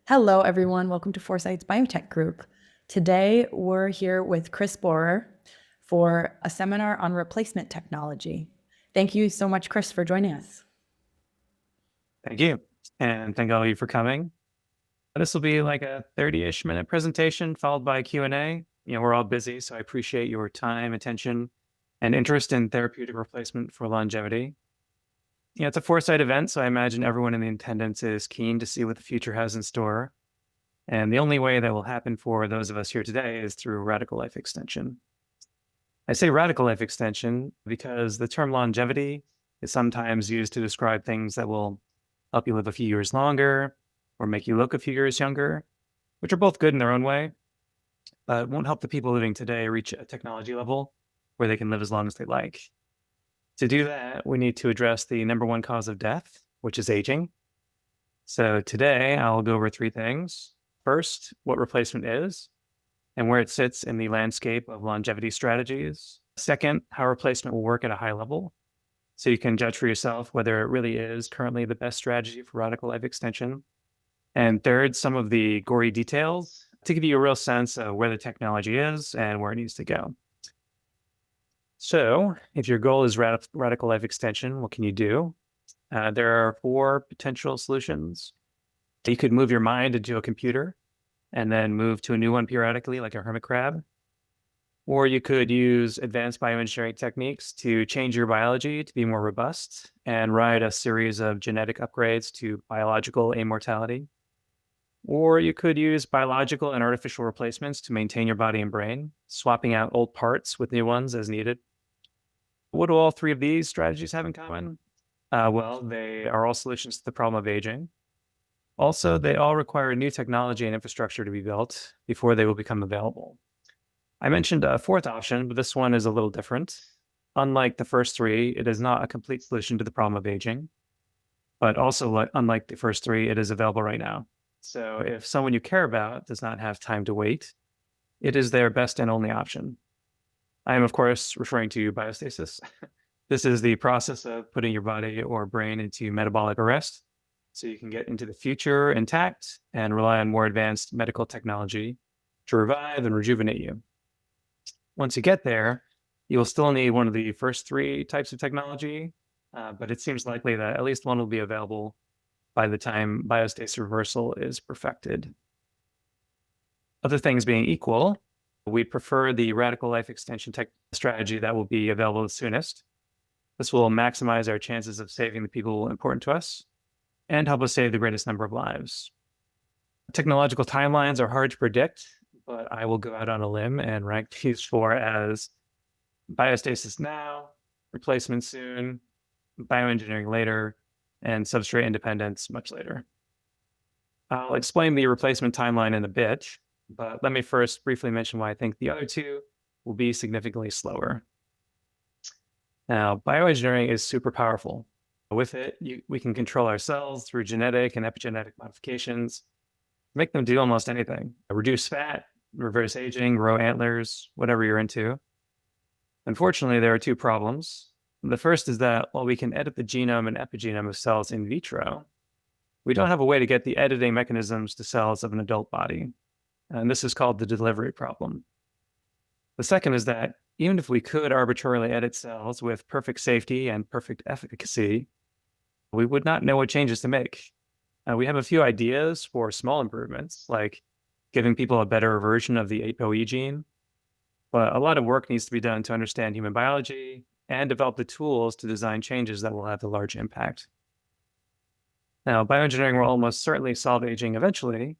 Hello, everyone. Welcome to Foresight's Biotech Group. Today, we're here with Kris for a seminar on replacement technology. Thank you so much, Kris, for joining us. Thank you. And thank all of you for coming. This will be like a 30-ish minute presentation followed by a Q&A. We're all busy, so I appreciate your time, attention, and interest in therapeutic replacement for longevity. It's a Foresight event, so I imagine everyone in the attendance is keen to see what the future has in store. And the only way that will happen for those of us here today is through radical life extension. I say radical life extension because the term longevity is sometimes used to describe things that will help you live a few years longer or make you look a few years younger, which are both good in their own way, but won't help the people living today reach a technology level where they can live as long as they like. To do that, we need to address the number one cause of death, which is aging. So today I'll go over three things. First, what replacement is and where it sits in the landscape of longevity strategies. Second, how replacement will work at a high level, so you can judge for yourself whether it really is currently the best strategy for radical life extension. And third, some of the gory details to give you a real sense of where the technology is and where it needs to go. So if your goal is radical life extension, what can you do? There are four potential solutions. You could move your mind into a computer and then move to a new one periodically, like a hermit crab. Or you could use advanced bioengineering techniques to change your biology to be more robust and ride a series of genetic upgrades to biological immortality. Or you could use biological and artificial replacements to maintain your body and brain, swapping out old parts with new ones as needed. What do all three of these strategies have in common? Well, they are all solutions to the problem of aging. Also, they all require new technology and infrastructure to be built before they will become available. I mentioned a fourth option, but this one is a little different. Unlike the first three, it is not a complete solution to the problem of aging, but also unlike the first three, it is available right now. So if someone you care about does not have time to wait, it is their best and only option. I am, of course, referring to biostasis. This is the process of putting your body or brain into metabolic arrest so you can get into the future intact and rely on more advanced medical technology to revive and rejuvenate you. Once you get there, you will still need one of the first three types of technology, but it seems likely that at least one will be available by the time biostasis reversal is perfected. Other things being equal, we prefer the radical life extension tech strategy that will be available the soonest. This will maximize our chances of saving the people important to us and help us save the greatest number of lives. Technological timelines are hard to predict, but I will go out on a limb and rank these four as biostasis now, replacement soon, bioengineering later, and substrate independence much later. I'll explain the replacement timeline in a bit, but let me first briefly mention why I think the other two will be significantly slower. Now, bioengineering is super powerful. With it, we can control our cells through genetic and epigenetic modifications, make them do almost anything. Reduce fat, reverse aging, grow antlers, whatever you're into. Unfortunately, there are two problems. The first is that while we can edit the genome and epigenome of cells in vitro, we don't have a way to get the editing mechanisms to cells of an adult body. And this is called the delivery problem. The second is that even if we could arbitrarily edit cells with perfect safety and perfect efficacy, we would not know what changes to make. We have a few ideas for small improvements, like giving people a better version of the ApoE gene, but a lot of work needs to be done to understand human biology and develop the tools to design changes that will have a large impact. Now, bioengineering will almost certainly solve aging eventually,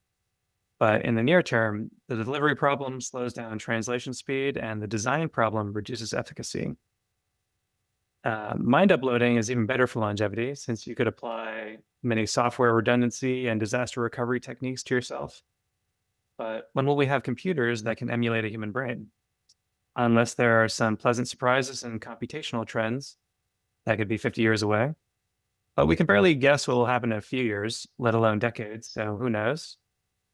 but in the near term, the delivery problem slows down translation speed and the design problem reduces efficacy. Mind uploading is even better for longevity since you could apply many software redundancy and disaster recovery techniques to yourself. But when will we have computers that can emulate a human brain? Unless there are some pleasant surprises and computational trends, that could be 50 years away. But we can barely guess what will happen in a few years, let alone decades, so who knows?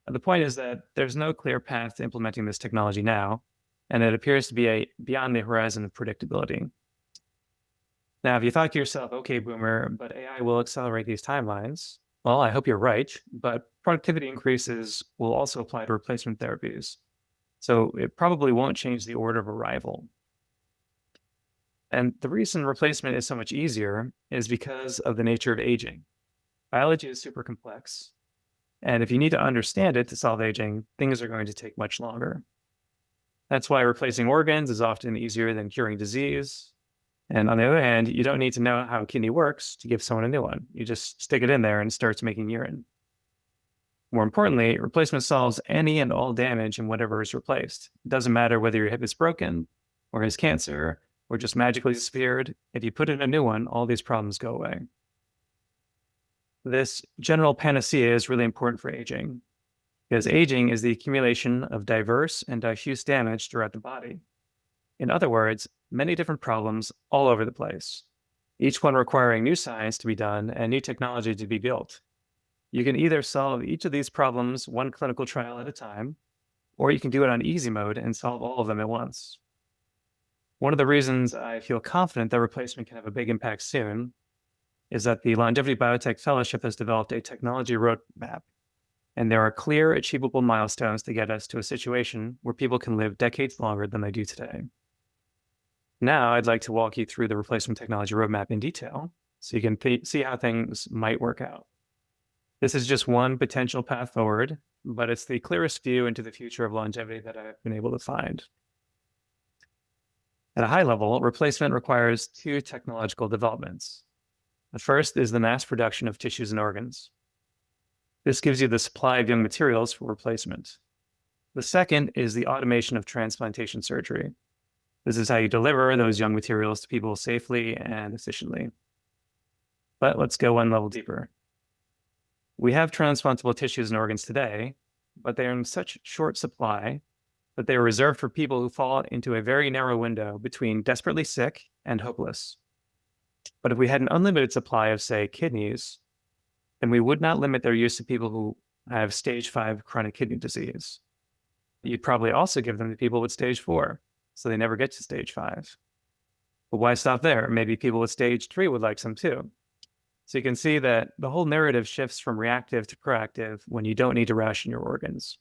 The point is that there's no clear path to implementing this technology now, and it appears to be beyond the horizon of predictability. Now, if you thought to yourself, okay, Boomer, but AI will accelerate these timelines, Well, I hope you're right, but productivity increases will also apply to replacement therapies. So it probably won't change the order of arrival. And the reason replacement is so much easier is because of the nature of aging. Biology is super complex. And if you need to understand it to solve aging, things are going to take much longer. That's why replacing organs is often easier than curing disease. And on the other hand, you don't need to know how a kidney works to give someone a new one. You just stick it in there and it starts making urine. More importantly, replacement solves any and all damage in whatever is replaced. It doesn't matter whether your hip is broken or has cancer or just magically disappeared. If you put in a new one, all these problems go away. This general panacea is really important for aging because aging is the accumulation of diverse and diffuse damage throughout the body. In other words, many different problems all over the place, each one requiring new science to be done and new technology to be built. You can either solve each of these problems one clinical trial at a time, or you can do it on easy mode and solve all of them at once. One of the reasons I feel confident that replacement can have a big impact soon is that the Longevity Biotech Fellowship has developed a technology roadmap, and there are clear, achievable milestones to get us to a situation where people can live decades longer than they do today. Now, I'd like to walk you through the replacement technology roadmap in detail so you can see how things might work out. This is just one potential path forward, but it's the clearest view into the future of longevity that I've been able to find. At a high level, replacement requires two technological developments. The first is the mass production of tissues and organs. This gives you the supply of young materials for replacement. The second is the automation of transplantation surgery. This is how you deliver those young materials to people safely and efficiently. But let's go one level deeper. We have transplantable tissues and organs today, but they are in such short supply that they are reserved for people who fall into a very narrow window between desperately sick and hopeless. But if we had an unlimited supply of, say, kidneys, then we would not limit their use to people who have stage 5 chronic kidney disease. You'd probably also give them to people with stage 4, so they never get to stage 5. But why stop there? Maybe people with stage 3 would like some too. So you can see that the whole narrative shifts from reactive to proactive when you don't need to ration your organs.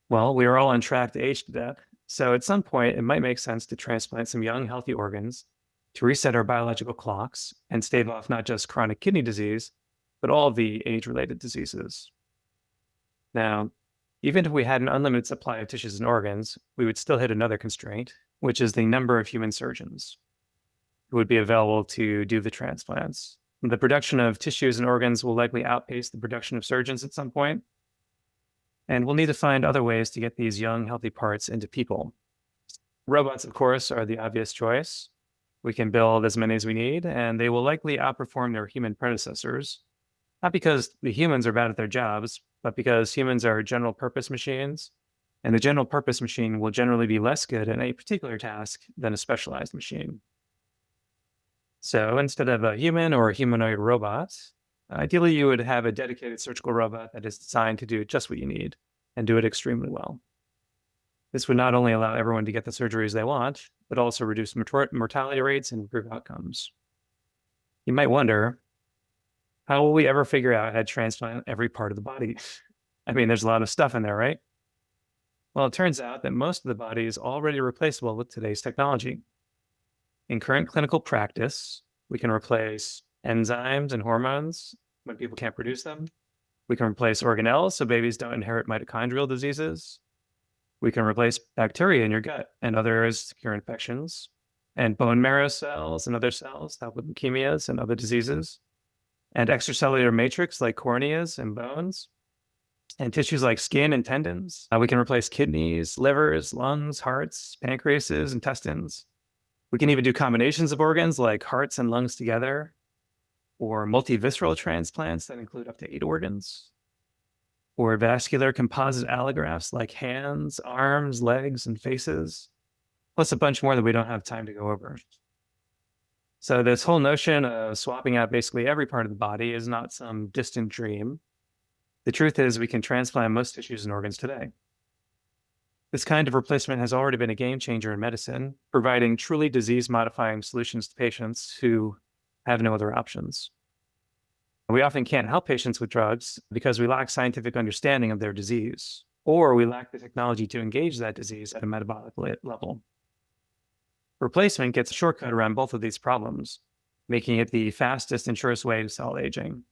Well, we are all on track to age to death, so at some point it might make sense to transplant some young, healthy organs to reset our biological clocks and stave off not just chronic kidney disease, but all of the age-related diseases. Now, even if we had an unlimited supply of tissues and organs, we would still hit another constraint, which is the number of human surgeons who would be available to do the transplants. The production of tissues and organs will likely outpace the production of surgeons at some point, and we'll need to find other ways to get these young, healthy parts into people. Robots, of course, are the obvious choice. We can build as many as we need, and they will likely outperform their human predecessors, not because the humans are bad at their jobs, but because humans are general purpose machines, and the general purpose machine will generally be less good at a particular task than a specialized machine. So instead of a human or a humanoid robot, ideally you would have a dedicated surgical robot that is designed to do just what you need and do it extremely well. This would not only allow everyone to get the surgeries they want, but also reduce mortality rates and improve outcomes. You might wonder, how will we ever figure out how to transplant every part of the body? I mean, there's a lot of stuff in there, right? Well, it turns out that most of the body is already replaceable with today's technology. In current clinical practice, we can replace enzymes and hormones when people can't produce them. We can replace organelles so babies don't inherit mitochondrial diseases. We can replace bacteria in your gut and other areas to cure infections, and bone marrow cells and other cells that with leukemias and other diseases, and extracellular matrix like corneas and bones, and tissues like skin and tendons. We can replace kidneys, livers, lungs, hearts, pancreases, intestines. We can even do combinations of organs like hearts and lungs together, or multivisceral transplants that include up to 8 organs, or vascular composite allografts like hands, arms, legs, and faces, plus a bunch more that we don't have time to go over. So this whole notion of swapping out basically every part of the body is not some distant dream. The truth is we can transplant most tissues and organs today. This kind of replacement has already been a game changer in medicine, providing truly disease-modifying solutions to patients who have no other options. We often can't help patients with drugs because we lack scientific understanding of their disease, or we lack the technology to engage that disease at a metabolic level. Replacement gets a shortcut around both of these problems, making it the fastest and surest way to solve aging.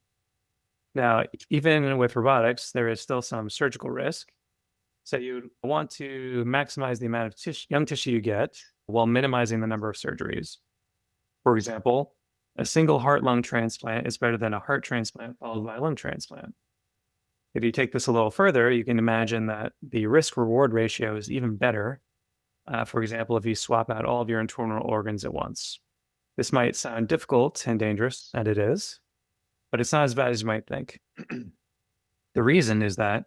Now, even with robotics, there is still some surgical risk. So you want to maximize the amount of young tissue you get while minimizing the number of surgeries. For example, a single heart-lung transplant is better than a heart transplant followed by a lung transplant. If you take this a little further, you can imagine that the risk-reward ratio is even better. For example, if you swap out all of your internal organs at once. This might sound difficult and dangerous, and it is, but it's not as bad as you might think. The reason is that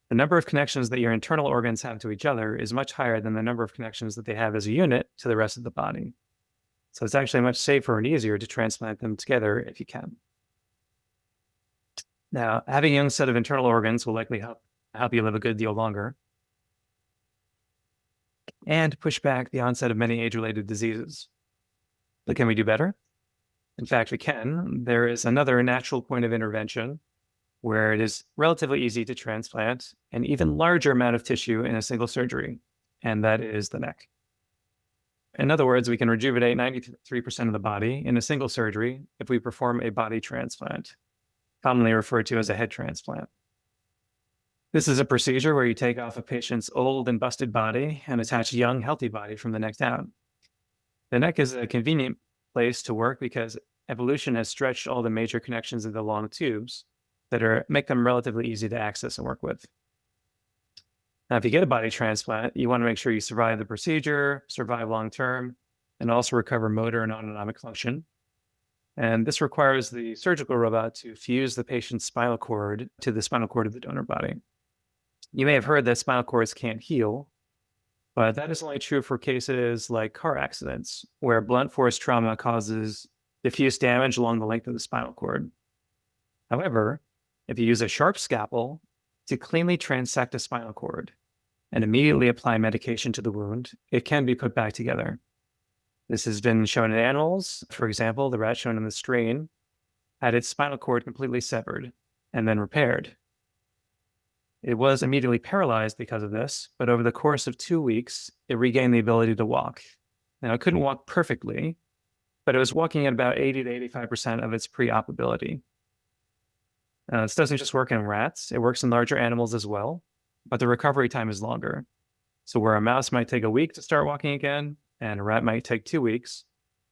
the number of connections that your internal organs have to each other is much higher than the number of connections that they have as a unit to the rest of the body. So it's actually much safer and easier to transplant them together if you can. Now, having a young set of internal organs will likely help you live a good deal longer and push back the onset of many age-related diseases. But can we do better? In fact, we can. There is another natural point of intervention where it is relatively easy to transplant an even larger amount of tissue in a single surgery, and that is the neck. In other words, we can rejuvenate 93% of the body in a single surgery if we perform a body transplant, commonly referred to as a head transplant. This is a procedure where you take off a patient's old and busted body and attach a young, healthy body from the neck down. The neck is a convenient place to work because evolution has stretched all the major connections into long tubes that make them relatively easy to access and work with. Now, if you get a body transplant, you want to make sure you survive the procedure, survive long-term, and also recover motor and autonomic function. And this requires the surgical robot to fuse the patient's spinal cord to the spinal cord of the donor body. You may have heard that spinal cords can't heal, but that is only true for cases like car accidents, where blunt force trauma causes diffuse damage along the length of the spinal cord. However, if you use a sharp scalpel to cleanly transect a spinal cord and immediately apply medication to the wound, it can be put back together. This has been shown in animals. For example, the rat shown in the screen had its spinal cord completely severed and then repaired. It was immediately paralyzed because of this, but over the course of 2 weeks, it regained the ability to walk. Now, it couldn't walk perfectly, but it was walking at about 80 to 85% of its pre-op ability. This doesn't just work in rats, it works in larger animals as well, but the recovery time is longer. So where a mouse might take a week to start walking again, and a rat might take 2 weeks,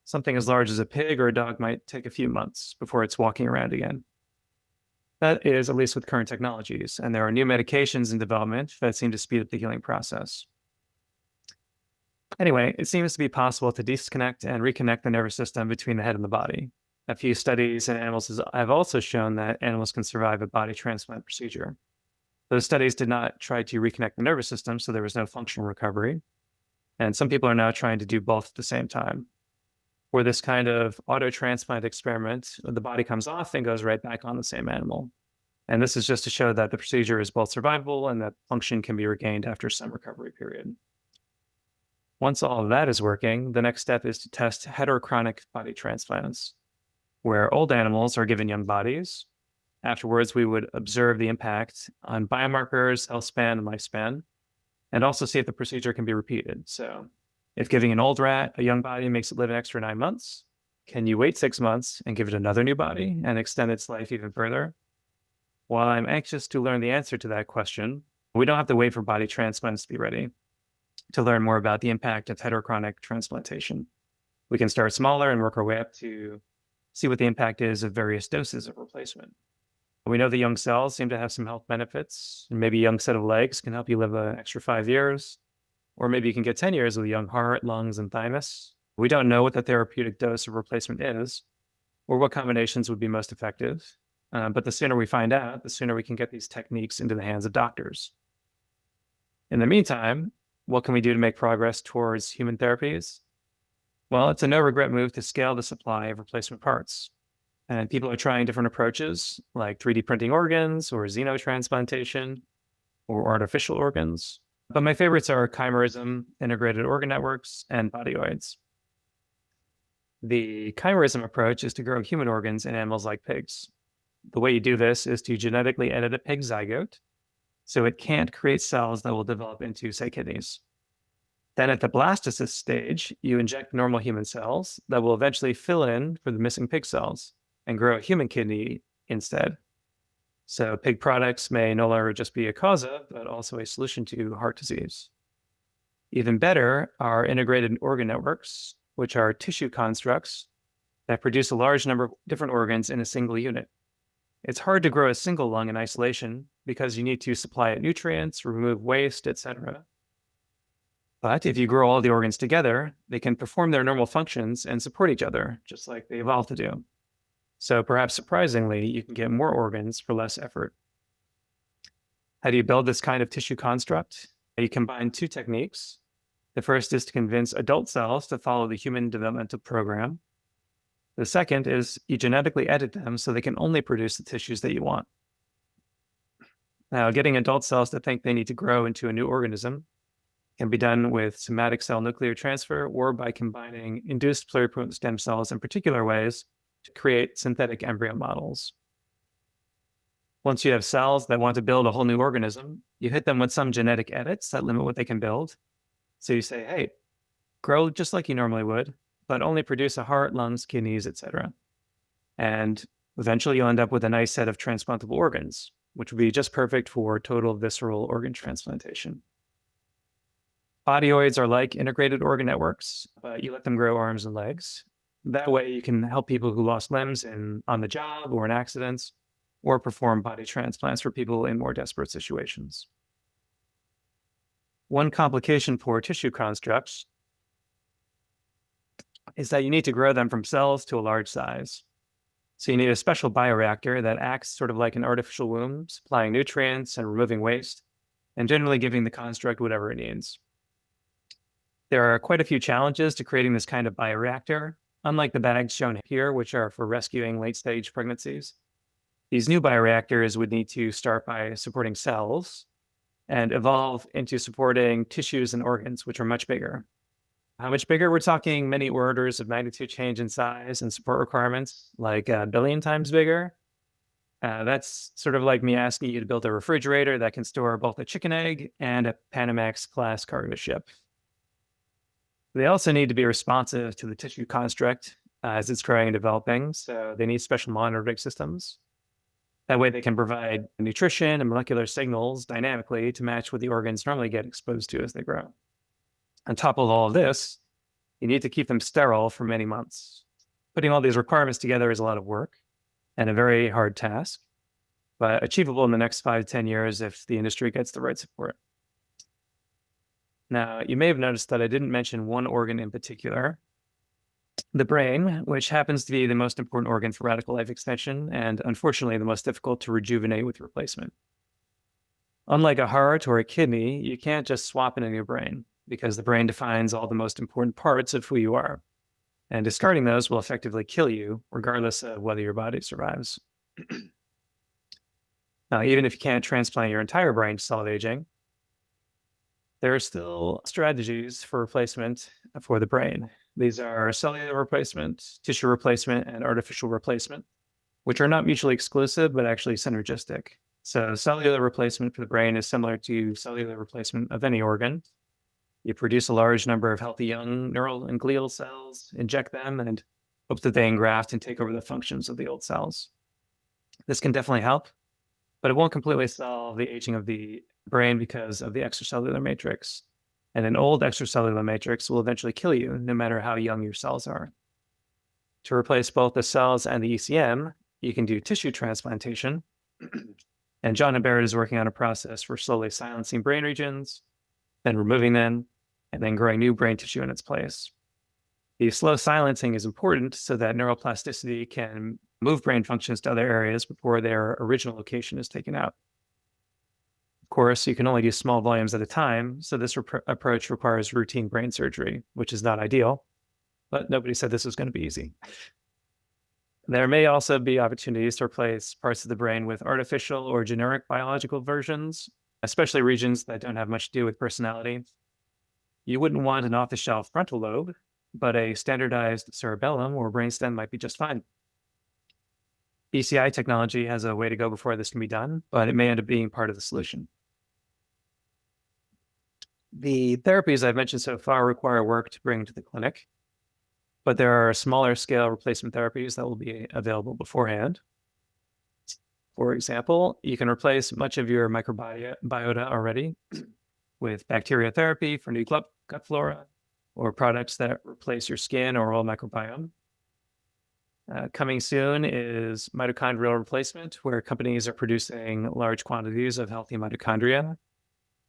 something as large as a pig or a dog might take a few months before it's walking around again. That is, at least with current technologies, and there are new medications in development that seem to speed up the healing process. Anyway, it seems to be possible to disconnect and reconnect the nervous system between the head and the body. A few studies in animals have also shown that animals can survive a body transplant procedure. Those studies did not try to reconnect the nervous system, so there was no functional recovery. And some people are now trying to do both at the same time. For this kind of auto-transplant experiment, the body comes off and goes right back on the same animal. And this is just to show that the procedure is both survivable and that function can be regained after some recovery period. Once all of that is working, the next step is to test heterochronic body transplants, where old animals are given young bodies. Afterwards, we would observe the impact on biomarkers, health span, and lifespan, and also see if the procedure can be repeated. So if giving an old rat a young body makes it live an extra 9 months, can you wait 6 months and give it another new body and extend its life even further? While I'm anxious to learn the answer to that question, we don't have to wait for body transplants to be ready to learn more about the impact of heterochronic transplantation. We can start smaller and work our way up to see what the impact is of various doses of replacement. We know the young cells seem to have some health benefits, and maybe a young set of legs can help you live an extra 5 years, or maybe you can get 10 years with a young heart, lungs, and thymus. We don't know what the therapeutic dose of replacement is, or what combinations would be most effective, but the sooner we find out, the sooner we can get these techniques into the hands of doctors. In the meantime, what can we do to make progress towards human therapies? Well, it's a no-regret move to scale the supply of replacement parts. And people are trying different approaches, like 3D printing organs, or xenotransplantation, or artificial organs. But my favorites are chimerism, integrated organ networks, and bodyoids. The chimerism approach is to grow human organs in animals like pigs. The way you do this is to genetically edit a pig zygote so it can't create cells that will develop into, say, kidneys. Then at the blastocyst stage, you inject normal human cells that will eventually fill in for the missing pig cells and grow a human kidney instead. So pig products may no longer just be a cause of, but also a solution to heart disease. Even better are integrated organ networks, which are tissue constructs that produce a large number of different organs in a single unit. It's hard to grow a single lung in isolation because you need to supply it nutrients, remove waste, etc. But if you grow all the organs together, they can perform their normal functions and support each other, just like they evolved to do. So perhaps surprisingly, you can get more organs for less effort. How do you build this kind of tissue construct? You combine two techniques. The first is to convince adult cells to follow the human developmental program. The second is you genetically edit them so they can only produce the tissues that you want. Now, getting adult cells to think they need to grow into a new organism can be done with somatic cell nuclear transfer or by combining induced pluripotent stem cells in particular ways to create synthetic embryo models. Once you have cells that want to build a whole new organism, you hit them with some genetic edits that limit what they can build. So you say, hey, grow just like you normally would, but only produce a heart, lungs, kidneys, etc. And eventually you'll end up with a nice set of transplantable organs, which would be just perfect for total visceral organ transplantation. Bodyoids are like integrated organ networks, but you let them grow arms and legs. That way you can help people who lost limbs on the job or in accidents, or perform body transplants for people in more desperate situations. One complication for tissue constructs is that you need to grow them from cells to a large size. So you need a special bioreactor that acts sort of like an artificial womb, supplying nutrients and removing waste, and generally giving the construct whatever it needs. There are quite a few challenges to creating this kind of bioreactor, unlike the bags shown here, which are for rescuing late-stage pregnancies. These new bioreactors would need to start by supporting cells and evolve into supporting tissues and organs, which are much bigger. How much bigger? We're talking many orders of magnitude change in size and support requirements, like a billion times bigger. That's sort of like me asking you to build a refrigerator that can store both a chicken egg and a Panamax-class cargo ship. They also need to be responsive to the tissue construct as it's growing and developing, so they need special monitoring systems. That way they can provide nutrition and molecular signals dynamically to match what the organs normally get exposed to as they grow. On top of all of this, you need to keep them sterile for many months. Putting all these requirements together is a lot of work and a very hard task, but achievable in the next 5 to 10 years if the industry gets the right support. Now, you may have noticed that I didn't mention one organ in particular, the brain, which happens to be the most important organ for radical life extension and unfortunately the most difficult to rejuvenate with replacement. Unlike a heart or a kidney, you can't just swap in a new brain because the brain defines all the most important parts of who you are. And discarding those will effectively kill you, regardless of whether your body survives. Now, even if you can't transplant your entire brain to solve aging, there are still strategies for replacement for the brain. These are cellular replacement, tissue replacement, and artificial replacement, which are not mutually exclusive, but actually synergistic. So cellular replacement for the brain is similar to cellular replacement of any organ. You produce a large number of healthy young neural and glial cells, inject them, and hope that they engraft and take over the functions of the old cells. This can definitely help, but it won't completely solve the aging of the brain because of the extracellular matrix. And an old extracellular matrix will eventually kill you, no matter how young your cells are. To replace both the cells and the ECM, you can do tissue transplantation. And John and Barrett is working on a process for slowly silencing brain regions, then removing them, and then growing new brain tissue in its place. The slow silencing is important so that neuroplasticity can move brain functions to other areas before their original location is taken out. Of course, you can only do small volumes at a time, so this approach requires routine brain surgery, which is not ideal, but nobody said this was going to be easy. There may also be opportunities to replace parts of the brain with artificial or generic biological versions, especially regions that don't have much to do with personality. You wouldn't want an off-the-shelf frontal lobe, but a standardized cerebellum or brainstem might be just fine. BCI technology has a way to go before this can be done, but it may end up being part of the solution. The therapies I've mentioned so far require work to bring to the clinic, but there are smaller scale replacement therapies that will be available beforehand. For example, you can replace much of your microbiota already with bacteria therapy for new gut flora, or products that replace your skin or oral microbiome. Coming soon is mitochondrial replacement, where companies are producing large quantities of healthy mitochondria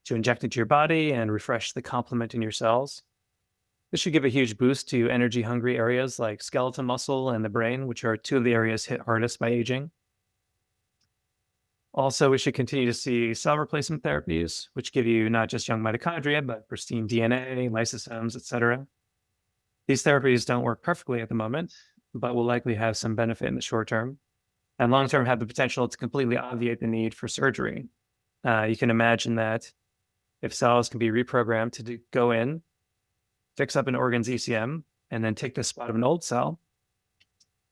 to inject into your body and refresh the complement in your cells. This should give a huge boost to energy-hungry areas like skeletal muscle and the brain, which are two of the areas hit hardest by aging. Also, we should continue to see cell replacement therapies, which give you not just young mitochondria, but pristine DNA, lysosomes, etc. These therapies don't work perfectly at the moment, but will likely have some benefit in the short term, and long term have the potential to completely obviate the need for surgery. You can imagine that if cells can be reprogrammed to go in, fix up an organ's ECM, and then take the spot of an old cell,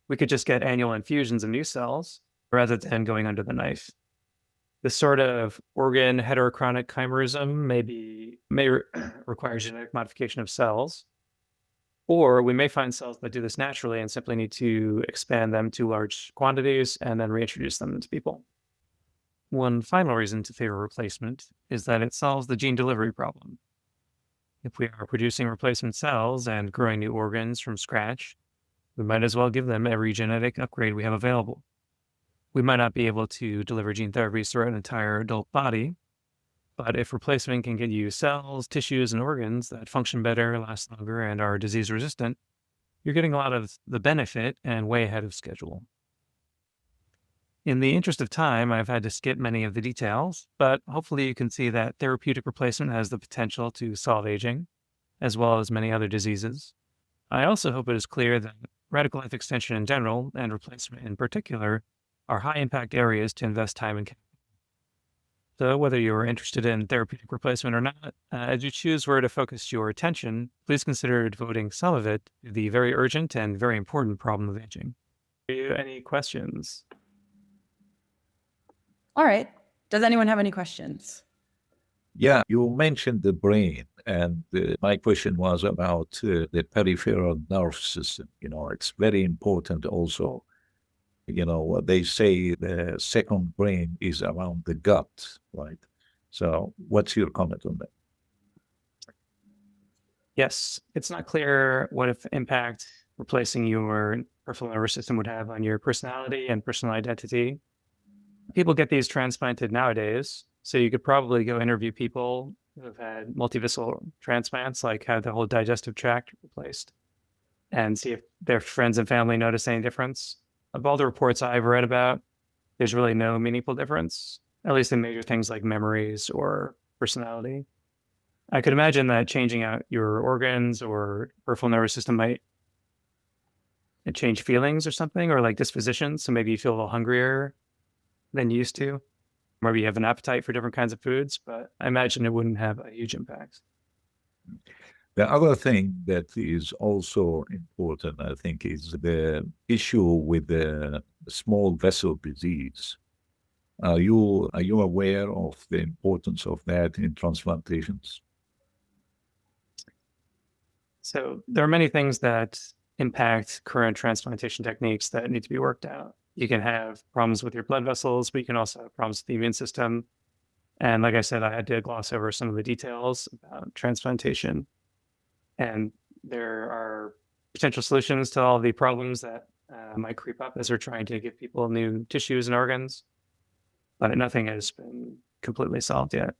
we could just get annual infusions of new cells rather than going under the knife. This sort of organ heterochronic chimerism may require genetic modification of cells, or we may find cells that do this naturally and simply need to expand them to large quantities and then reintroduce them into people. One final reason to favor replacement is that it solves the gene delivery problem. If we are producing replacement cells and growing new organs from scratch, we might as well give them every genetic upgrade we have available. We might not be able to deliver gene therapies throughout an entire adult body, but if replacement can get you cells, tissues, and organs that function better, last longer, and are disease resistant, you're getting a lot of the benefit and way ahead of schedule. In the interest of time, I've had to skip many of the details, but hopefully you can see that therapeutic replacement has the potential to solve aging, as well as many other diseases. I also hope it is clear that radical life extension in general, and replacement in particular, are high-impact areas to invest time and capital. So whether you're interested in therapeutic replacement or not, as you choose where to focus your attention, please consider devoting some of it to the very urgent and very important problem of aging. Do you any questions? All right. Does anyone have any questions? Yeah, you mentioned the brain, and my question was about the peripheral nerve system. It's very important also. They say the second brain is around the gut, right? So what's your comment on that? Yes, it's not clear what if impact replacing your peripheral nervous system would have on your personality and personal identity. People get these transplanted nowadays, so you could probably go interview people who have had multivisceral transplants, like had the whole digestive tract replaced, and see if their friends and family notice any difference. Of all the reports I've read about, there's really no meaningful difference, at least in major things like memories or personality. I could imagine that changing out your organs or peripheral nervous system might change feelings or something, or like dispositions. So maybe you feel a little hungrier than you used to. Maybe you have an appetite for different kinds of foods, but I imagine it wouldn't have a huge impact. The other thing that is also important, I think, is the issue with the small vessel disease. Are you aware of the importance of that in transplantations? So there are many things that impact current transplantation techniques that need to be worked out. You can have problems with your blood vessels, but you can also have problems with the immune system. And like I said, I had to gloss over some of the details about transplantation. And there are potential solutions to all the problems that might creep up as we're trying to give people new tissues and organs, but nothing has been completely solved yet.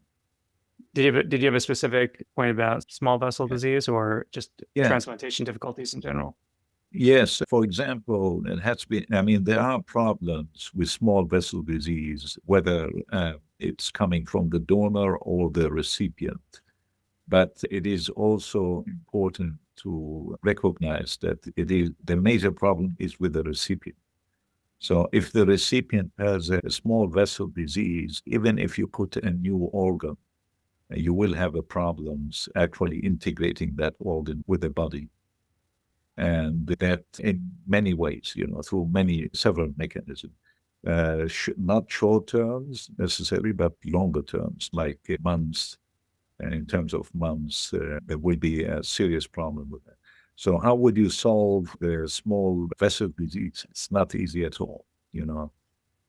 Did you have a specific point about small vessel disease, or just transplantation difficulties in general? Yes. For example, there are problems with small vessel disease, whether it's coming from the donor or the recipient. But it is also important to recognize that the major problem is with the recipient. So if the recipient has a small vessel disease, even if you put a new organ, you will have problems actually integrating that organ with the body. And that in many ways, through several mechanisms. Not short terms necessarily, but longer terms, like months. And in terms of months, there will be a serious problem with that. So how would you solve the small vessel disease? It's not easy at all,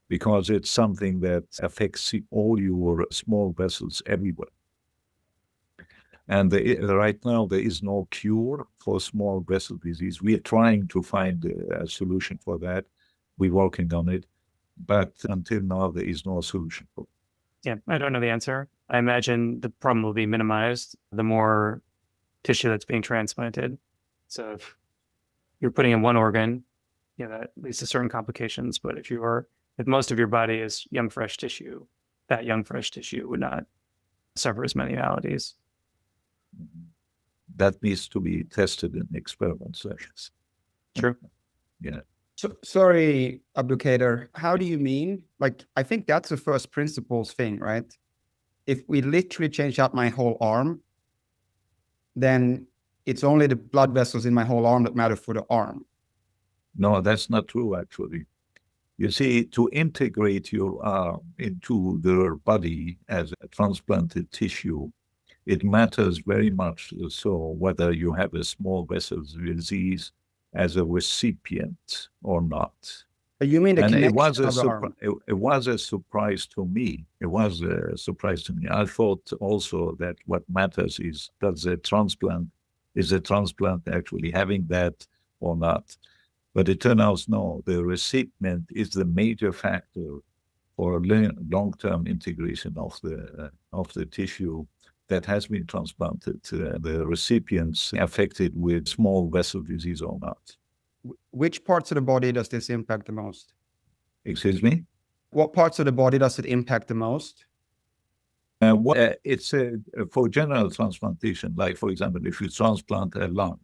because it's something that affects all your small vessels everywhere. And right now, there is no cure for small vessel disease. We are trying to find a solution for that. We're working on it. But until now, there is no solution for it. Yeah, I don't know the answer. I imagine the problem will be minimized the more tissue that's being transplanted. So if you're putting in one organ, that leads to certain complications. But if most of your body is young, fresh tissue, that young, fresh tissue would not suffer as many maladies. That needs to be tested in experiment sessions. True. Yeah. So, sorry, Abdulkader, how do you mean? Like, I think that's a first principles thing, right? If we literally change out my whole arm, then it's only the blood vessels in my whole arm that matter for the arm. No, that's not true, actually. You see, to integrate your arm into the body as a transplanted tissue, it matters very much so whether you have a small vessel disease as a recipient or not. You mean the And connection it was of the arm? it was a surprise to me. It was a surprise to me. I thought also that what matters is is the transplant actually having that or not? But it turns out no, the recipient is the major factor for long-term integration of the tissue that has been transplanted. The recipients affected with small vessel disease or not. Which parts of the body does this impact the most? Excuse me? What parts of the body does it impact the most? It's for general transplantation, like, for example, if you transplant a lung,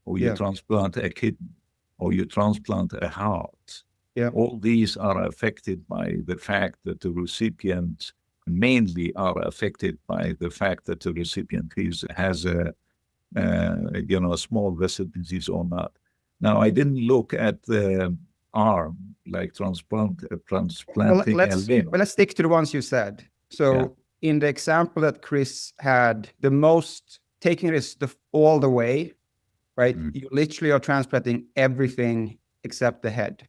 or you transplant a kidney, or you transplant a heart, all these are affected by the fact that the recipient mainly are affected by the fact that the recipient has a small vessel disease or not. Now, I didn't look at the arm, like transplanting a limb. Let's stick to the ones you said. So in the example that Kris had, the most taking this all the way, right? You literally are transplanting everything except the head.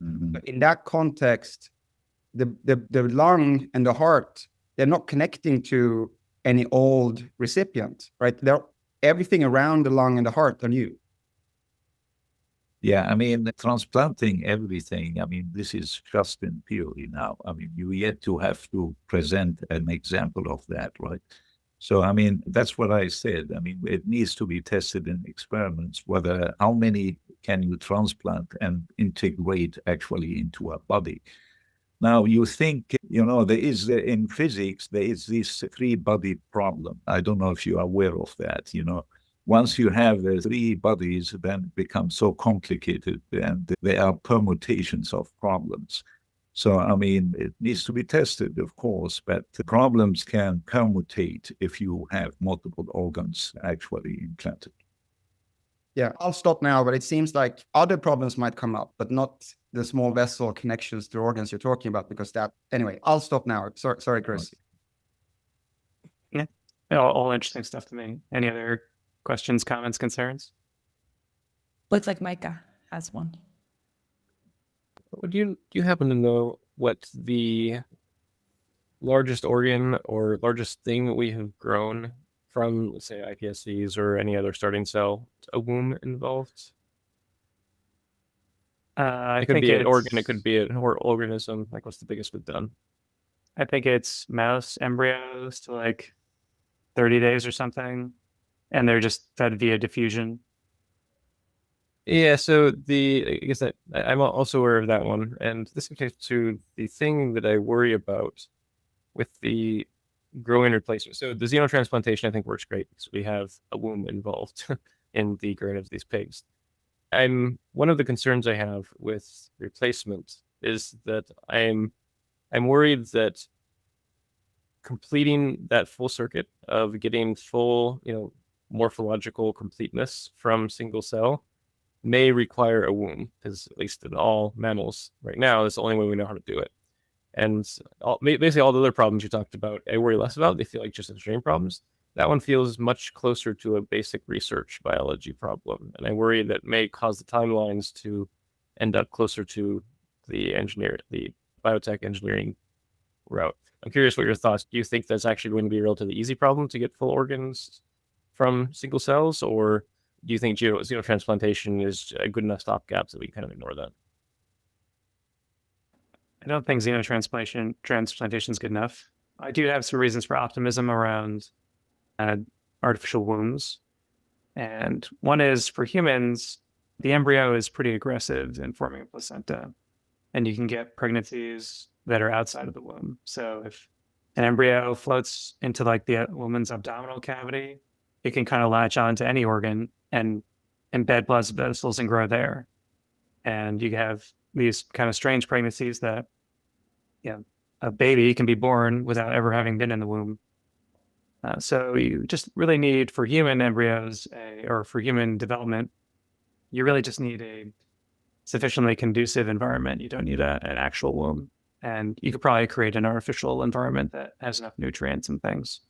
In that context, the lung and the heart, they're not connecting to any old recipient, right? Everything around the lung and the heart are new. Yeah, I mean, transplanting everything, I mean, this is just in theory now. I mean, you yet to have to present an example of that, right? So, I mean, that's what I said. I mean, it needs to be tested in experiments, how many can you transplant and integrate actually into a body. Now, you think, there is, in physics, there is this three-body problem. I don't know if you are aware of that, Once you have three bodies, then it becomes so complicated, and there are permutations of problems. So, I mean, it needs to be tested, of course, but the problems can permutate if you have multiple organs actually implanted. Yeah, I'll stop now, but it seems like other problems might come up, but not the small vessel connections to organs you're talking about, because anyway, I'll stop now. Sorry, Kris. Yeah, all interesting stuff to me. Any other questions, comments, concerns? Looks like Micah has one. Do you happen to know what the largest organ or largest thing that we have grown from, let's say, iPSCs or any other starting cell, a womb involved? It could be an organ, it could be an organism. Like, what's the biggest we've done? I think it's mouse embryos to like 30 days or something, and they're just fed via diffusion. Yeah, so I guess that I'm also aware of that one, and this gets to the thing that I worry about with the growing replacement. So the xenotransplantation, I think, works great because we have a womb involved in the growing of these pigs. One of the concerns I have with replacement is that I'm worried that completing that full circuit of getting full, morphological completeness from single cell may require a womb, because at least in all mammals right now, that's the only way we know how to do it. And basically all the other problems you talked about, I worry less about. They feel like just engineering problems. That one feels much closer to a basic research biology problem. And I worry that may cause the timelines to end up closer to the biotech engineering route. I'm curious what your thoughts. Do you think that's actually going to be a relatively easy problem to get full organs from single cells, or do you think xenotransplantation is a good enough stopgap that we kind of ignore that? I don't think transplantation is good enough. I do have some reasons for optimism around artificial wombs. And one is, for humans, the embryo is pretty aggressive in forming a placenta, and you can get pregnancies that are outside of the womb. So if an embryo floats into like the woman's abdominal cavity, it can kind of latch on to any organ and embed blood vessels and grow there. And you have these kind of strange pregnancies that, a baby can be born without ever having been in the womb. So you just really need, for human embryos or for human development, you really just need a sufficiently conducive environment. You don't need an actual womb. And you could probably create an artificial environment that has enough nutrients and things.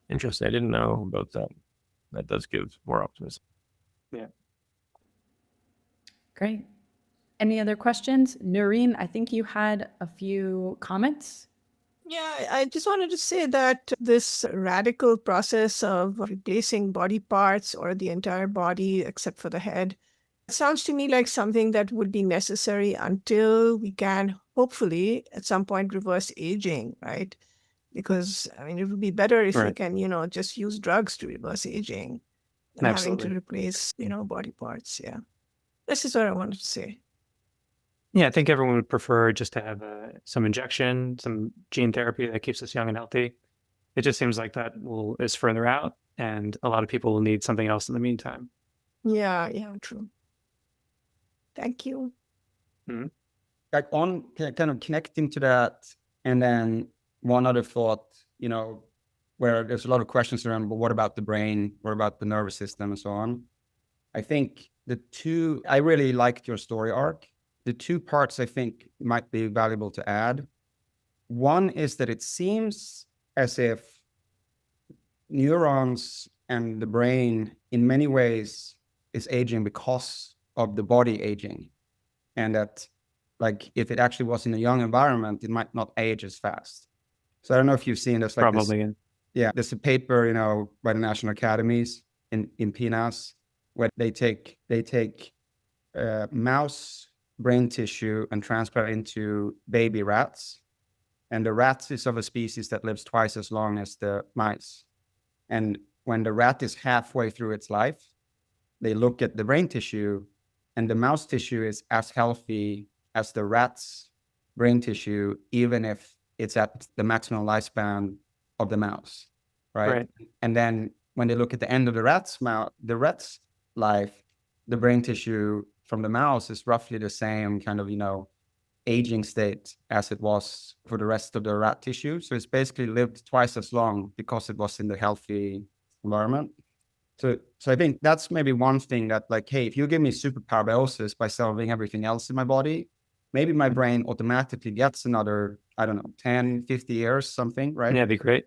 Interesting. I didn't know about that. That does give more optimism. Yeah. Great. Any other questions? Noreen, I think you had a few comments. Yeah, I just wanted to say that this radical process of replacing body parts or the entire body except for the head sounds to me like something that would be necessary until we can hopefully at some point reverse aging, right? Because I mean, it would be better if we can, just use drugs to reverse aging than having to replace, body parts. Yeah. This is what I wanted to say. Yeah, I think everyone would prefer just to have some injection, some gene therapy that keeps us young and healthy. It just seems like that is further out, and a lot of people will need something else in the meantime. Yeah, true. Thank you. Mm-hmm. Like on kind of connecting to that, and then one other thought, where there's a lot of questions around, but what about the brain? What about the nervous system and so on? I think I really liked your story arc. The two parts I think might be valuable to add. One is that it seems as if neurons and the brain in many ways is aging because of the body aging. And that like if it actually was in a young environment, it might not age as fast. So I don't know if you've seen this. Like Probably. There's a paper, by the National Academies in PNAS, where they take mouse brain tissue and transplant into baby rats. And the rats is of a species that lives twice as long as the mice. And when the rat is halfway through its life, they look at the brain tissue, and the mouse tissue is as healthy as the rat's brain tissue, even if it's at the maximum lifespan of the mouse, right? And then when they look at the end of the rat's life, the brain tissue from the mouse is roughly the same kind of, aging state as it was for the rest of the rat tissue. So it's basically lived twice as long because it was in the healthy environment. So I think that's maybe one thing that like, hey, if you give me superpower biosis by solving everything else in my body, maybe my brain automatically gets another, 10, 50 years, something, right? Yeah, that'd be great.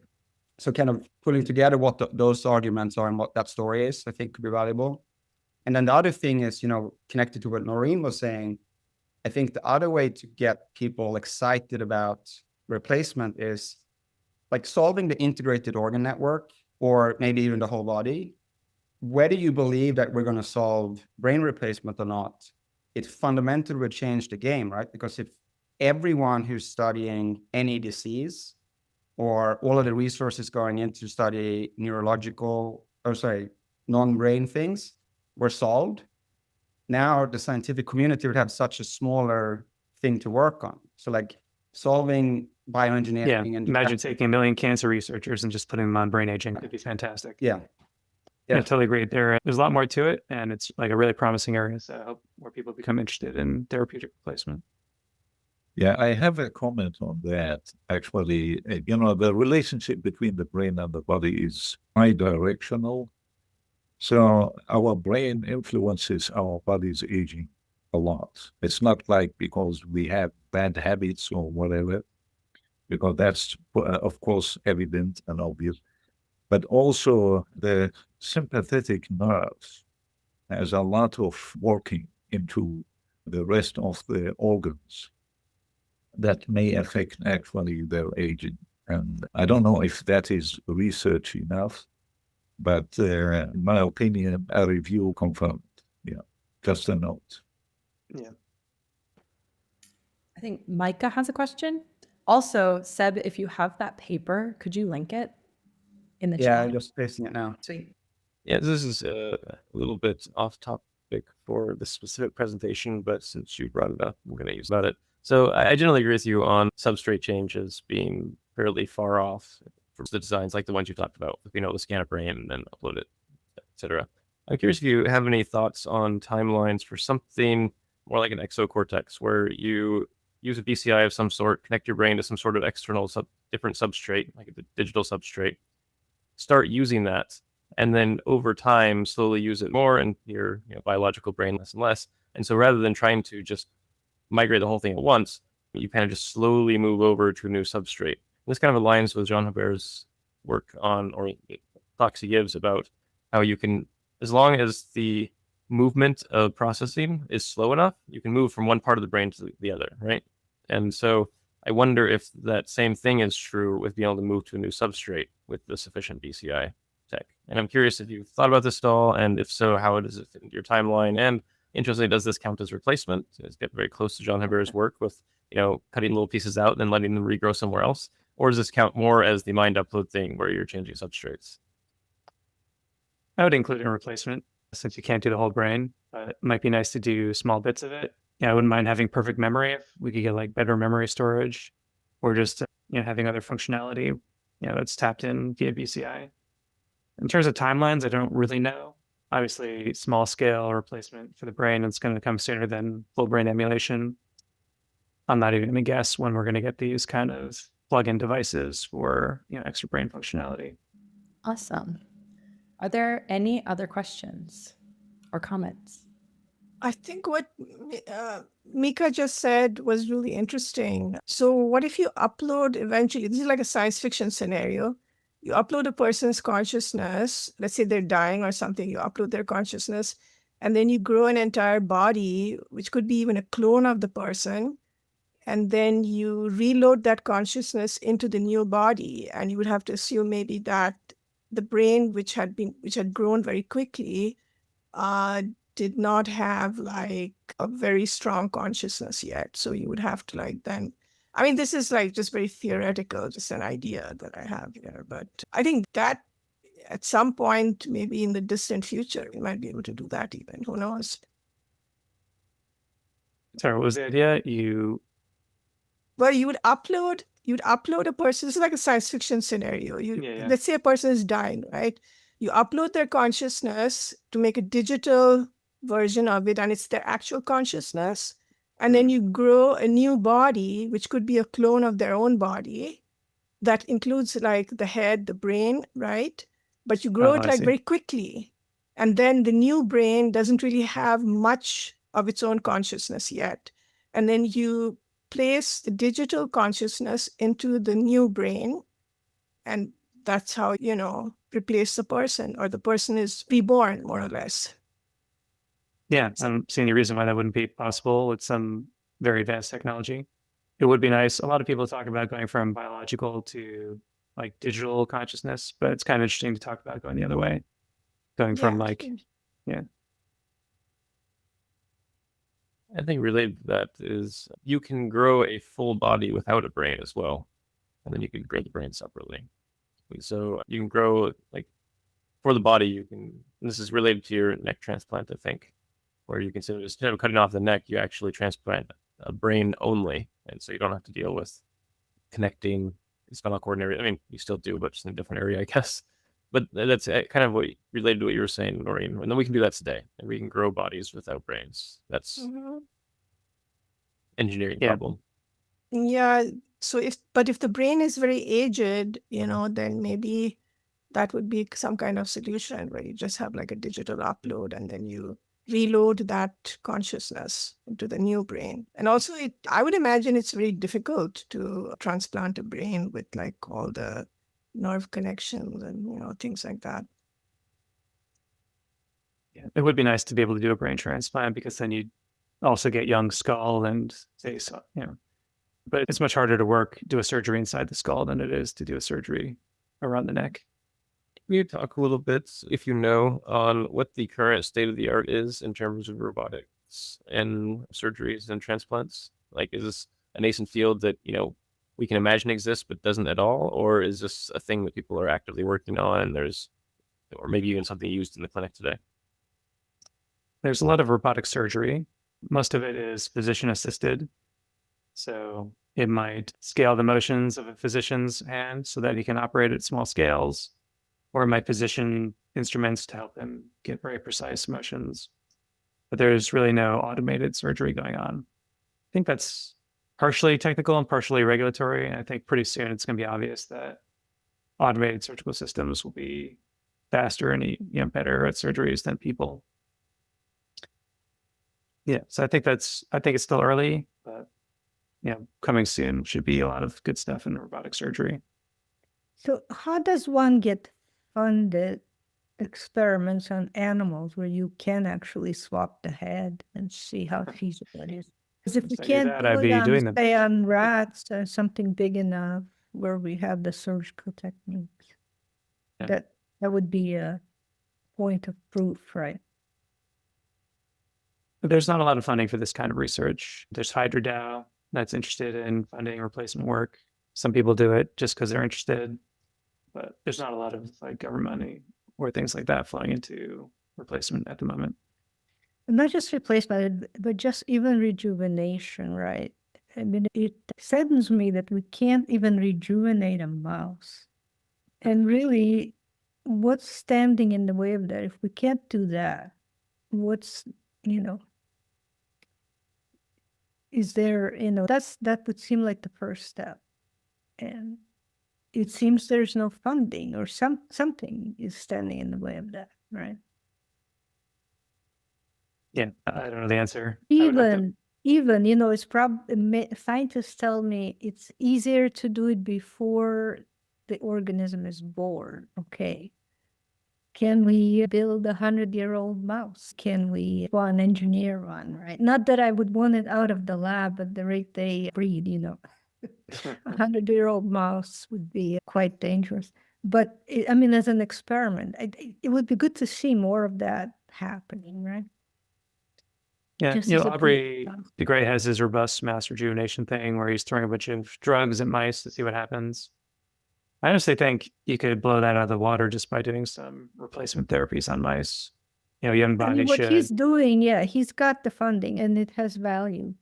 So kind of putting together what those arguments are and what that story is, I think could be valuable. And then the other thing is, connected to what Noreen was saying, I think the other way to get people excited about replacement is like solving the integrated organ network, or maybe even the whole body. Whether you believe that we're going to solve brain replacement or not, it fundamentally would change the game, right? Because if everyone who's studying any disease or all of the resources going into study non-brain things were solved, now the scientific community would have such a smaller thing to work on. So like solving bioengineering. Yeah, imagine taking 1 million cancer researchers and just putting them on brain aging. It'd be fantastic. Yeah, totally agree. There's a lot more to it, and it's like a really promising area. So I hope more people become interested in therapeutic replacement. Yeah, I have a comment on that. Actually, the relationship between the brain and the body is bidirectional. So our brain influences our body's aging a lot. It's not like because we have bad habits or whatever, because that's, of course, evident and obvious. But also the sympathetic nerves has a lot of working into the rest of the organs that may affect actually their aging. And I don't know if that is research enough, but in my opinion, a review confirmed. Yeah, just a note. Yeah. I think Micah has a question. Also, Seb, if you have that paper, could you link it in the Yeah, chat? I'm just pasting it now. Sweet. Yeah, this is a little bit off topic for the specific presentation, but since you brought it up, I'm going to use about it. So I generally agree with you on substrate changes being fairly far off for the designs like the ones you talked about, you know, the scan a brain and then upload it, etc. I'm curious if you have any thoughts on timelines for something more like an exocortex, where you use a BCI of some sort, connect your brain to some sort of external different substrate, like a digital substrate, start using that, and then over time slowly use it more in your biological brain less and less. And so rather than trying to just migrate the whole thing at once, you kind of just slowly move over to a new substrate. This kind of aligns with Jean-Hubert's work on, or talks he gives about how you can, as long as the movement of processing is slow enough, you can move from one part of the brain to the other, right? And so I wonder if that same thing is true with being able to move to a new substrate with the sufficient BCI tech. And I'm curious if you've thought about this at all, and if so, how does it fit into your timeline? And interestingly, does this count as replacement? It's get very close to Jean-Hubert's work with, cutting little pieces out and then letting them regrow somewhere else. Or does this count more as the mind upload thing where you're changing substrates? I would include a replacement since you can't do the whole brain, but it might be nice to do small bits of it. Yeah, I wouldn't mind having perfect memory if we could get like better memory storage, or just having other functionality that's tapped in via BCI. In terms of timelines, I don't really know. Obviously, small scale replacement for the brain is going to come sooner than full brain emulation. I'm not even going to guess when we're going to get these kind of plug-in devices for extra brain functionality. Awesome. Are there any other questions or comments? I think what Mika just said was really interesting. So what if you upload eventually, this is like a science fiction scenario, you upload a person's consciousness, let's say they're dying or something, you upload their consciousness, and then you grow an entire body, which could be even a clone of the person, and then you reload that consciousness into the new body, and you would have to assume maybe that the brain, which had grown very quickly, did not have like a very strong consciousness yet. So you would have to then, I mean, this is like just very theoretical, just an idea that I have here. But I think that at some point, maybe in the distant future, we might be able to do that even. Who knows? Sorry, what was the idea? Well, you'd upload a person. This is like a science fiction scenario. Let's say a person is dying, right? You upload their consciousness to make a digital version of it, and it's their actual consciousness. And then you grow a new body, which could be a clone of their own body, that includes like the head, the brain, right? But you grow it like very quickly. And then the new brain doesn't really have much of its own consciousness yet. And then you place the digital consciousness into the new brain, and that's how replace the person, or the person is reborn, more or less. Yeah, I don't see any reason why that wouldn't be possible with some very advanced technology. It would be nice. A lot of people talk about going from biological to like digital consciousness, but it's kind of interesting to talk about going the other way, going from I think related to that is you can grow a full body without a brain as well, and then you can grow the brain separately. So you can grow, like, for the body, you can, this is related to your neck transplant, I think, where you can, so instead of cutting off the neck, you actually transplant a brain only, and so you don't have to deal with connecting the spinal cord area. I mean, you still do, but just in a different area, I guess. But that's kind of what related to what you were saying, Noreen. And then we can do that today, and we can grow bodies without brains. That's engineering problem. Yeah. So if the brain is very aged, then maybe that would be some kind of solution where you just have like a digital upload and then you reload that consciousness into the new brain. And also, I would imagine it's very difficult to transplant a brain with like all the nerve connections and things like that. Yeah, it would be nice to be able to do a brain transplant because then you also get young skull and say, but it's much harder to do a surgery inside the skull than it is to do a surgery around the neck. Can you talk a little bit, if you know, on what the current state of the art is in terms of robotics and surgeries and transplants? Like, is this a nascent field that, we can imagine exists but doesn't at all? Or is this a thing that people are actively working on and or maybe even something used in the clinic today? There's a lot of robotic surgery. Most of it is physician assisted. So it might scale the motions of a physician's hand so that he can operate at small scales, or it might position instruments to help him get very precise motions. But there's really no automated surgery going on. I think that's partially technical and partially regulatory. And I think pretty soon it's going to be obvious that automated surgical systems will be faster and better at surgeries than people. Yeah, so I think it's still early, but coming soon should be a lot of good stuff in robotic surgery. So how does one get funded experiments on animals where you can actually swap the head and see how feasible it is? Because if we can't do it say on rats or something big enough where we have the surgical techniques, that would be a point of proof, right? There's not a lot of funding for this kind of research. There's HydroDAO that's interested in funding replacement work. Some people do it just because they're interested, but there's not a lot of like government money or things like that flowing into replacement at the moment. And not just replacement, but just even rejuvenation, right? I mean, it saddens me that we can't even rejuvenate a mouse. And really, what's standing in the way of that? If we can't do that, what's, is there, that would seem like the first step. And it seems there's no funding or something is standing in the way of that, right? Yeah, I don't know the answer. Even, it's probably, scientists tell me it's easier to do it before the organism is born. Okay. Can we build a 100-year-old mouse? Can we engineer one, right? Not that I would want it out of the lab at the rate they breed, A 100-year-old mouse would be quite dangerous. But as an experiment, it would be good to see more of that happening, right? Yeah, Aubrey de Grey has his robust mass rejuvenation thing where he's throwing a bunch of drugs at mice to see what happens. I honestly think you could blow that out of the water just by doing some replacement therapies on mice. Young bodies what he's doing, he's got the funding and it has value.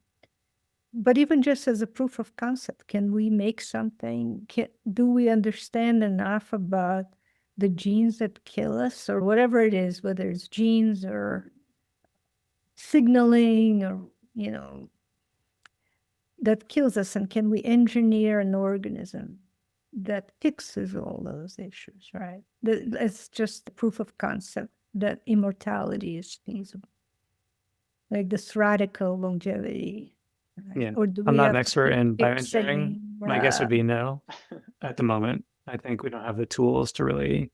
But even just as a proof of concept, can we make something? Do we understand enough about the genes that kill us or whatever it is, whether it's genes or signaling or, that kills us? And can we engineer an organism that fixes all those issues, right? It's just a proof of concept that immortality is feasible. Like this radical longevity. Right? Yeah, I'm not an expert in bioengineering. My guess would be no at the moment. I think we don't have the tools to really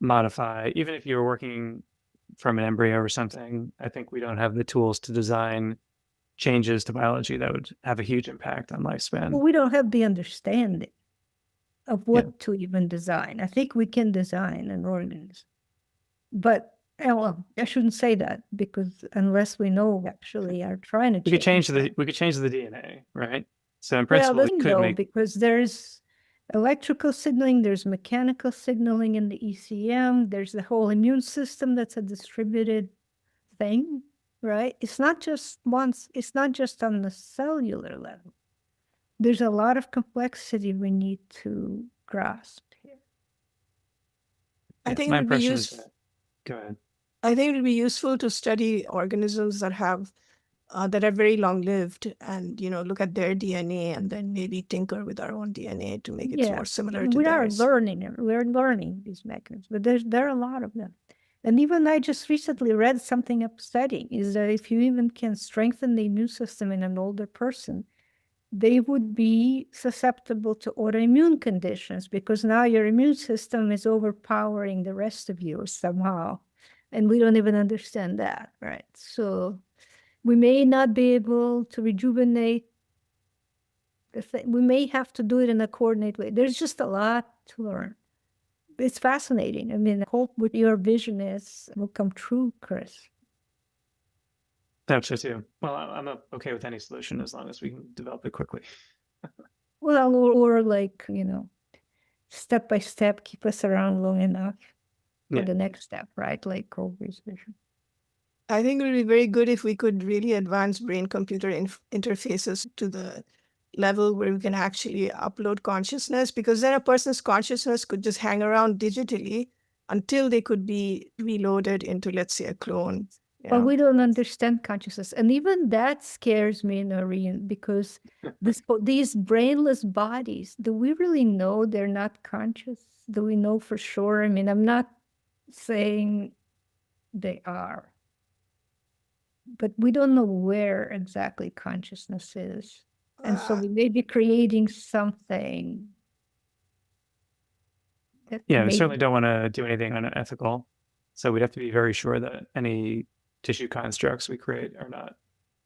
modify, even if you were working from an embryo or something, I think we don't have the tools to design changes to biology that would have a huge impact on lifespan. Well, we don't have the understanding of what to even design. I think we can design an organism. But I shouldn't say that because unless we know actually are trying to we could change the DNA, right? So in principle, we could because there's electrical signaling, there's mechanical signaling in the ECM, there's the whole immune system that's a distributed thing, right? It's not just on the cellular level. There's a lot of complexity we need to grasp here. I think it would be Go ahead. I think it would be useful to study organisms that have that are very long lived, and look at their DNA and then maybe tinker with our own DNA to make it more similar to we theirs. are learning. We're learning these mechanisms, but there are a lot of them. And even I just recently read something I'm studying is that if you even can strengthen the immune system in an older person, they would be susceptible to autoimmune conditions because now your immune system is overpowering the rest of you somehow. And we don't even understand that, right? So we may not be able to rejuvenate. We may have to do it in a coordinated way. There's just a lot to learn. It's fascinating. I mean, I hope what your vision will come true, Kris. That's it too. Well, I'm okay with any solution as long as we can develop it quickly. Well, or like, step by step, keep us around long enough for the next step, right? Like Colby's vision. I think it would be very good if we could really advance brain-computer interfaces to the level where we can actually upload consciousness, because then a person's consciousness could just hang around digitally until they could be reloaded into, let's say, a clone. Well, we don't understand consciousness. And even that scares me, Noreen, because these brainless bodies, do we really know they're not conscious? Do we know for sure? I mean, I'm not saying they are, but we don't know where exactly consciousness is. And so we may be creating something. We certainly don't want to do anything unethical. So we'd have to be very sure that any tissue constructs we create are not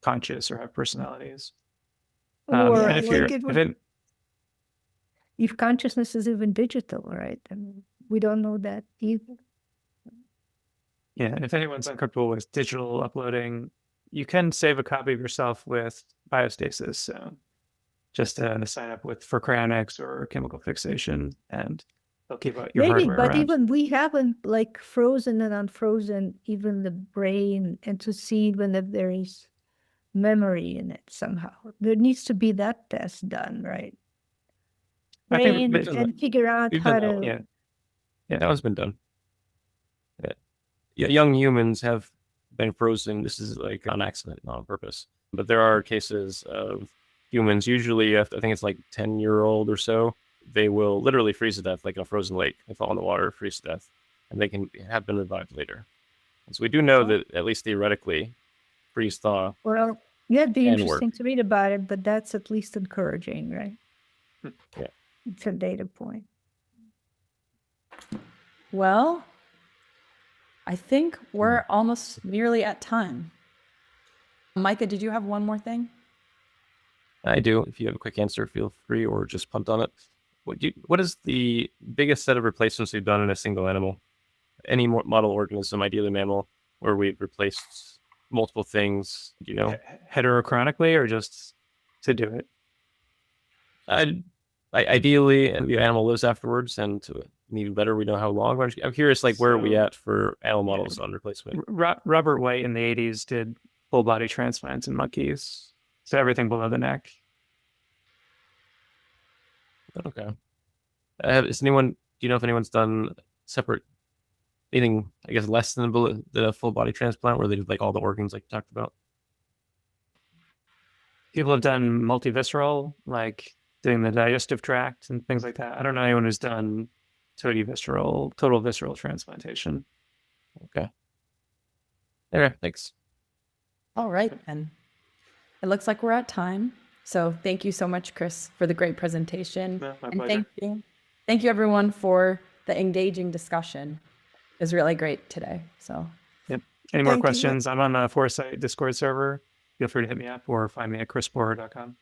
conscious or have personalities. Or if consciousness is even digital, right? I mean, we don't know that either. Yeah, and if anyone's uncomfortable with digital uploading, you can save a copy of yourself with biostasis. So just sign up for cryonics or chemical fixation, and they'll keep your hardware but around. even we haven't like frozen and unfrozen even the brain, and to see even if there is memory in it somehow. There needs to be that test done, right? Brain, and figure out how to. Yeah, that one's been done. Yeah, young humans have been frozen. This is like on accident, not on purpose. But there are cases of humans, usually, I think it's like 10-year-old or so, they will literally freeze to death, like in a frozen lake. They fall in the water, freeze to death, and they can have been revived later. And so we do know that, at least theoretically, freeze thaw. Well, it'd be interesting to read about it, but that's at least encouraging, right? Yeah. It's a data point. Well, I think we're almost nearly at time. Micah, did you have one more thing? I do. If you have a quick answer, feel free, or just punt on it. What is the biggest set of replacements we've done in a single animal? Any model organism, ideally mammal, where we've replaced multiple things, Heterochronically, or just to do it? Ideally, the animal lives afterwards, and to even better, we know how long. I'm curious, where are we at for animal models on replacement? Robert White in the 80s did full body transplants in monkeys, so everything below the neck. Okay. Do you know if anyone's done separate, anything, I guess, less than the full body transplant, where they do all the organs like you talked about? People have done multivisceral, like doing the digestive tract and things like that. I don't know anyone who's done total visceral transplantation. Okay, thanks. All right, then. It looks like we're at time. So thank you so much, Kris, for the great presentation. My pleasure. Thank you, everyone, for the engaging discussion. It was really great today. So, Any more questions? I'm on the Foresight Discord server. Feel free to hit me up or find me at krisborer.com.